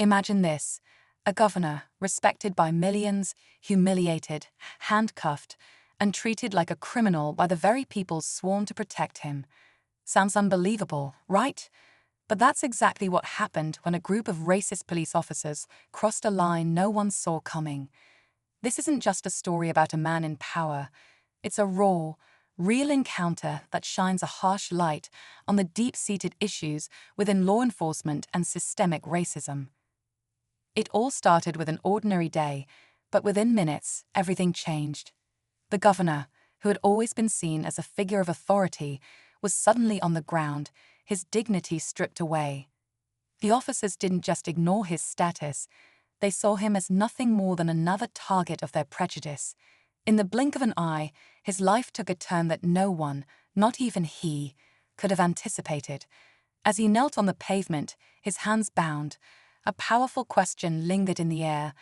Imagine this: a governor, respected by millions, humiliated, handcuffed, and treated like a criminal by the very people sworn to protect him. Sounds unbelievable, right? But that's exactly what happened when a group of racist police officers crossed a line no one saw coming. This isn't just a story about a man in power. It's a raw, real encounter that shines a harsh light on the deep-seated issues within law enforcement and systemic racism. It all started with an ordinary day, but within minutes, everything changed. The governor, who had always been seen as a figure of authority, was suddenly on the ground, his dignity stripped away. The officers didn't just ignore his status, they saw him as nothing more than another target of their prejudice. In the blink of an eye, his life took a turn that no one, not even he, could have anticipated. As he knelt on the pavement, his hands bound, a powerful question lingered in the air.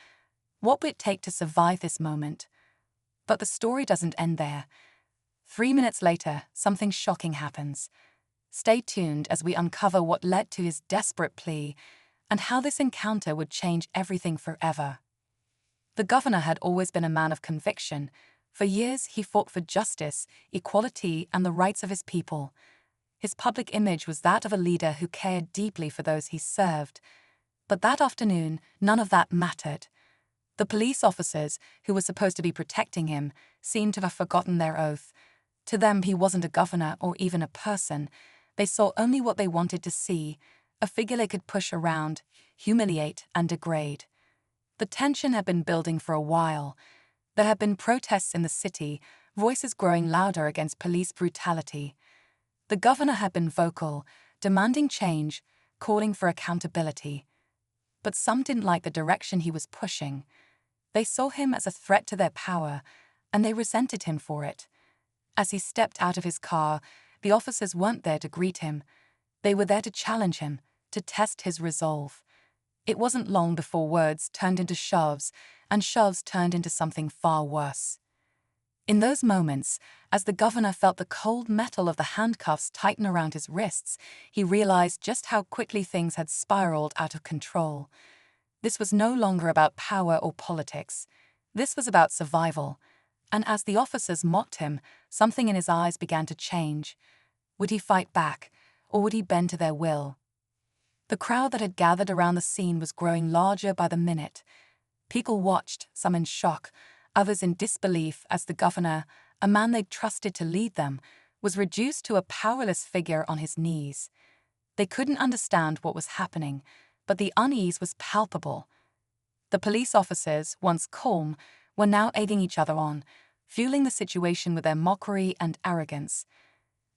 What would it take to survive this moment? But the story doesn't end there. 3 minutes later, something shocking happens. Stay tuned as we uncover what led to his desperate plea and how this encounter would change everything forever. The governor had always been a man of conviction. For years, he fought for justice, equality, and the rights of his people. His public image was that of a leader who cared deeply for those he served. But that afternoon, none of that mattered. The police officers, who were supposed to be protecting him, seemed to have forgotten their oath. To them, he wasn't a governor or even a person. They saw only what they wanted to see, a figure they could push around, humiliate, and degrade. The tension had been building for a while. There had been protests in the city, voices growing louder against police brutality. The governor had been vocal, demanding change, calling for accountability. But some didn't like the direction he was pushing. They saw him as a threat to their power, and they resented him for it. As he stepped out of his car, the officers weren't there to greet him. They were there to challenge him, to test his resolve. It wasn't long before words turned into shoves, and shoves turned into something far worse. In those moments, as the governor felt the cold metal of the handcuffs tighten around his wrists, he realized just how quickly things had spiraled out of control. This was no longer about power or politics. This was about survival. And as the officers mocked him, something in his eyes began to change. Would he fight back, or would he bend to their will? The crowd that had gathered around the scene was growing larger by the minute. People watched, some in shock, others in disbelief, as the governor, a man they'd trusted to lead them, was reduced to a powerless figure on his knees. They couldn't understand what was happening, but the unease was palpable. The police officers, once calm, were now egging each other on, fueling the situation with their mockery and arrogance.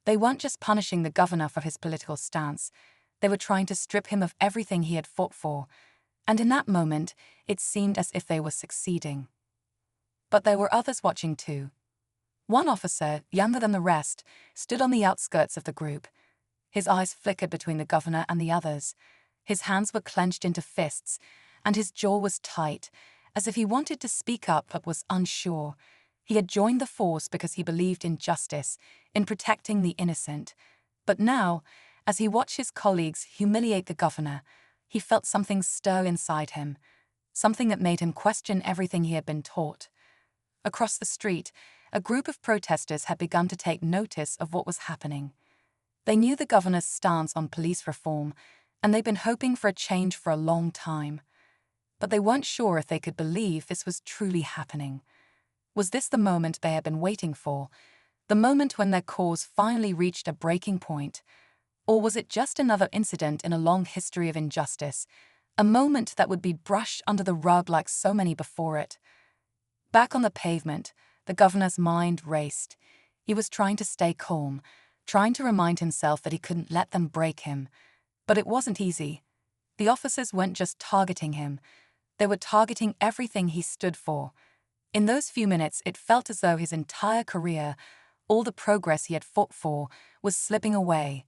They weren't just punishing the governor for his political stance, they were trying to strip him of everything he had fought for, and in that moment, it seemed as if they were succeeding. But there were others watching too. One officer, younger than the rest, stood on the outskirts of the group. His eyes flickered between the governor and the others. His hands were clenched into fists, and his jaw was tight, as if he wanted to speak up but was unsure. He had joined the force because he believed in justice, in protecting the innocent. But now, as he watched his colleagues humiliate the governor, he felt something stir inside him, something that made him question everything he had been taught. Across the street, a group of protesters had begun to take notice of what was happening. They knew the governor's stance on police reform, and they'd been hoping for a change for a long time. But they weren't sure if they could believe this was truly happening. Was this the moment they had been waiting for? The moment when their cause finally reached a breaking point? Or was it just another incident in a long history of injustice, a moment that would be brushed under the rug like so many before it? Back on the pavement, the governor's mind raced. He was trying to stay calm, trying to remind himself that he couldn't let them break him. But it wasn't easy. The officers weren't just targeting him. They were targeting everything he stood for. In those few minutes, it felt as though his entire career, all the progress he had fought for, was slipping away.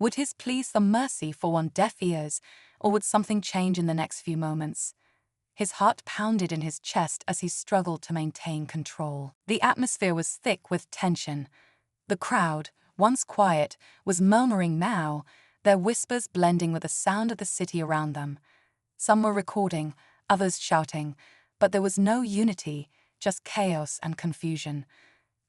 Would his pleas for mercy fall on deaf ears, or would something change in the next few moments? His heart pounded in his chest as he struggled to maintain control. The atmosphere was thick with tension. The crowd, once quiet, was murmuring now, their whispers blending with the sound of the city around them. Some were recording, others shouting, but there was no unity, just chaos and confusion.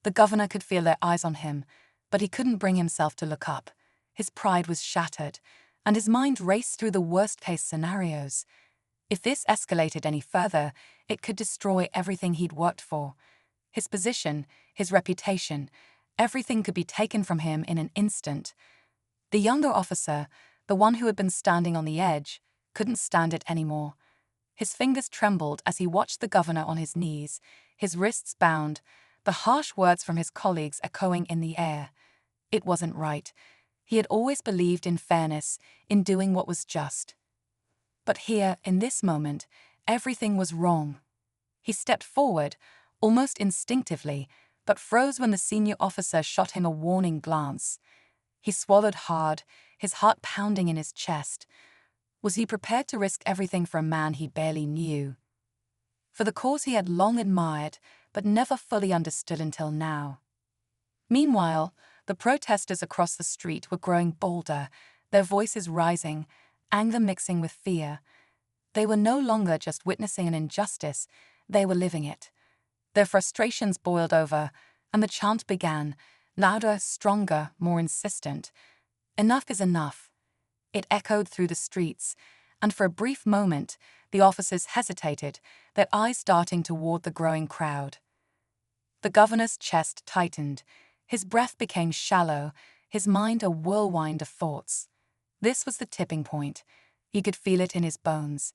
The governor could feel their eyes on him, but he couldn't bring himself to look up. His pride was shattered, and his mind raced through the worst-case scenarios. If this escalated any further, it could destroy everything he'd worked for. His position, his reputation, everything could be taken from him in an instant. The younger officer, the one who had been standing on the edge, couldn't stand it anymore. His fingers trembled as he watched the governor on his knees, his wrists bound, the harsh words from his colleagues echoing in the air. It wasn't right. He had always believed in fairness, in doing what was just. But here, in this moment, everything was wrong. He stepped forward, almost instinctively, but froze when the senior officer shot him a warning glance. He swallowed hard, his heart pounding in his chest. Was he prepared to risk everything for a man he barely knew? For the cause he had long admired, but never fully understood until now. Meanwhile, the protesters across the street were growing bolder, their voices rising, anger mixing with fear. They were no longer just witnessing an injustice, they were living it. Their frustrations boiled over, and the chant began, louder, stronger, more insistent. Enough is enough. It echoed through the streets, and for a brief moment, the officers hesitated, their eyes darting toward the growing crowd. The governor's chest tightened, his breath became shallow, his mind a whirlwind of thoughts. This was the tipping point. He could feel it in his bones.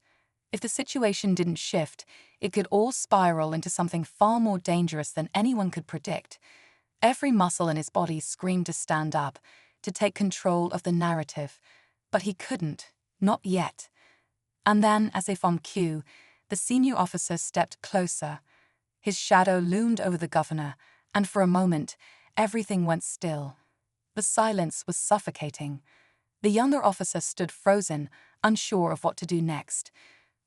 If the situation didn't shift, it could all spiral into something far more dangerous than anyone could predict. Every muscle in his body screamed to stand up, to take control of the narrative. But he couldn't, not yet. And then, as if on cue, the senior officer stepped closer. His shadow loomed over the governor, and for a moment, everything went still. The silence was suffocating. The younger officer stood frozen, unsure of what to do next.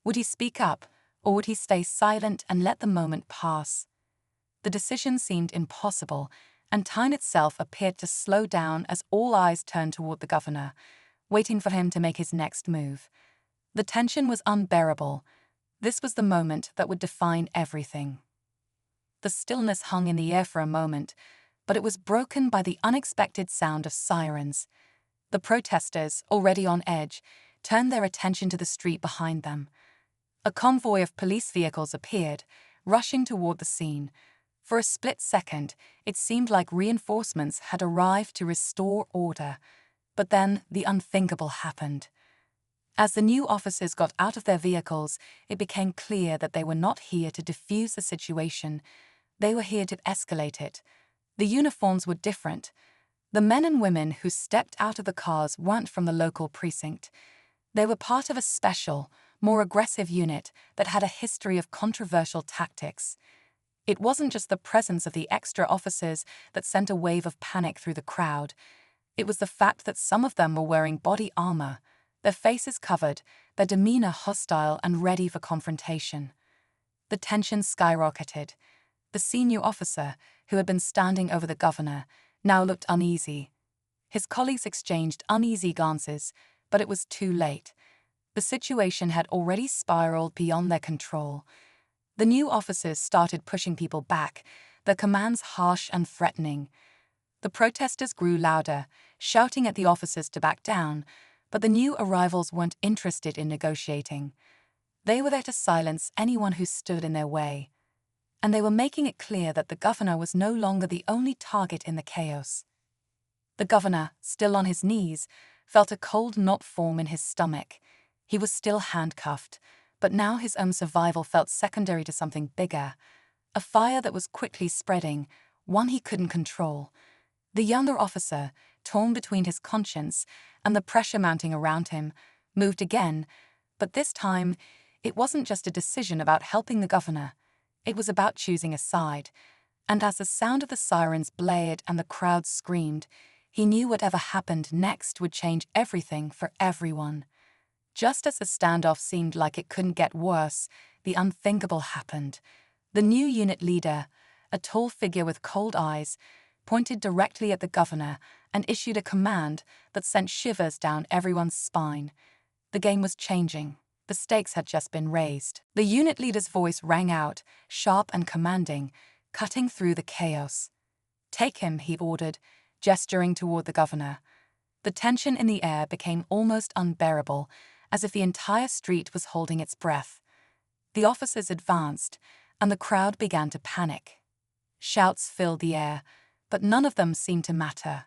Would he speak up, or would he stay silent and let the moment pass? The decision seemed impossible, and time itself appeared to slow down as all eyes turned toward the governor, waiting for him to make his next move. The tension was unbearable. This was the moment that would define everything. The stillness hung in the air for a moment, but it was broken by the unexpected sound of sirens. The protesters, already on edge, turned their attention to the street behind them. A convoy of police vehicles appeared, rushing toward the scene. For a split second, it seemed like reinforcements had arrived to restore order. But then the unthinkable happened. As the new officers got out of their vehicles, it became clear that they were not here to defuse the situation. They were here to escalate it. The uniforms were different. The men and women who stepped out of the cars weren't from the local precinct. They were part of a special, more aggressive unit that had a history of controversial tactics. It wasn't just the presence of the extra officers that sent a wave of panic through the crowd. It was the fact that some of them were wearing body armor, their faces covered, their demeanor hostile and ready for confrontation. The tension skyrocketed. The senior officer, who had been standing over the governor, now looked uneasy. His colleagues exchanged uneasy glances, but it was too late. The situation had already spiraled beyond their control. The new officers started pushing people back, their commands harsh and threatening. The protesters grew louder, shouting at the officers to back down, but the new arrivals weren't interested in negotiating. They were there to silence anyone who stood in their way. And they were making it clear that the governor was no longer the only target in the chaos. The governor, still on his knees, felt a cold knot form in his stomach. He was still handcuffed, but now his own survival felt secondary to something bigger, a fire that was quickly spreading, one he couldn't control. The younger officer, torn between his conscience and the pressure mounting around him, moved again, but this time, it wasn't just a decision about helping the governor. It was about choosing a side, and as the sound of the sirens blared and the crowd screamed, he knew whatever happened next would change everything for everyone. Just as the standoff seemed like it couldn't get worse, the unthinkable happened. The new unit leader, a tall figure with cold eyes, pointed directly at the governor and issued a command that sent shivers down everyone's spine. The game was changing. The stakes had just been raised. The unit leader's voice rang out, sharp and commanding, cutting through the chaos. "Take him," he ordered, gesturing toward the governor. The tension in the air became almost unbearable, as if the entire street was holding its breath. The officers advanced, and the crowd began to panic. Shouts filled the air, but none of them seemed to matter.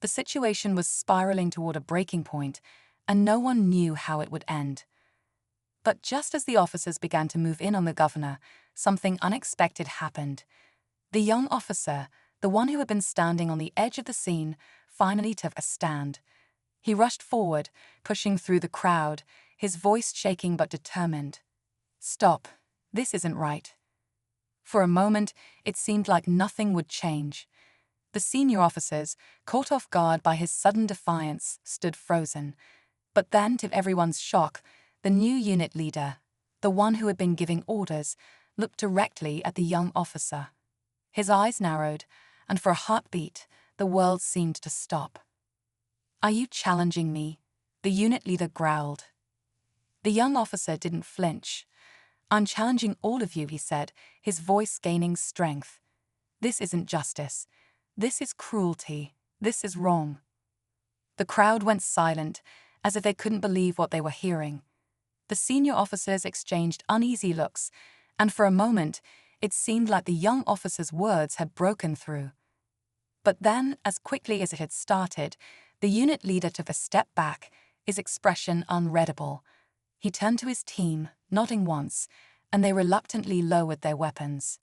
The situation was spiraling toward a breaking point, and no one knew how it would end. But just as the officers began to move in on the governor, something unexpected happened. The young officer, the one who had been standing on the edge of the scene, finally took a stand. He rushed forward, pushing through the crowd, his voice shaking but determined. "Stop. This isn't right." For a moment, it seemed like nothing would change. The senior officers, caught off guard by his sudden defiance, stood frozen. But then, to everyone's shock, the new unit leader, the one who had been giving orders, looked directly at the young officer. His eyes narrowed, and for a heartbeat, the world seemed to stop. "Are you challenging me?" the unit leader growled. The young officer didn't flinch. "I'm challenging all of you," he said, his voice gaining strength. "This isn't justice. This is cruelty. This is wrong." The crowd went silent, as if they couldn't believe what they were hearing. The senior officers exchanged uneasy looks, and for a moment, it seemed like the young officer's words had broken through. But then, as quickly as it had started, the unit leader took a step back, his expression unreadable. He turned to his team, nodding once, and they reluctantly lowered their weapons.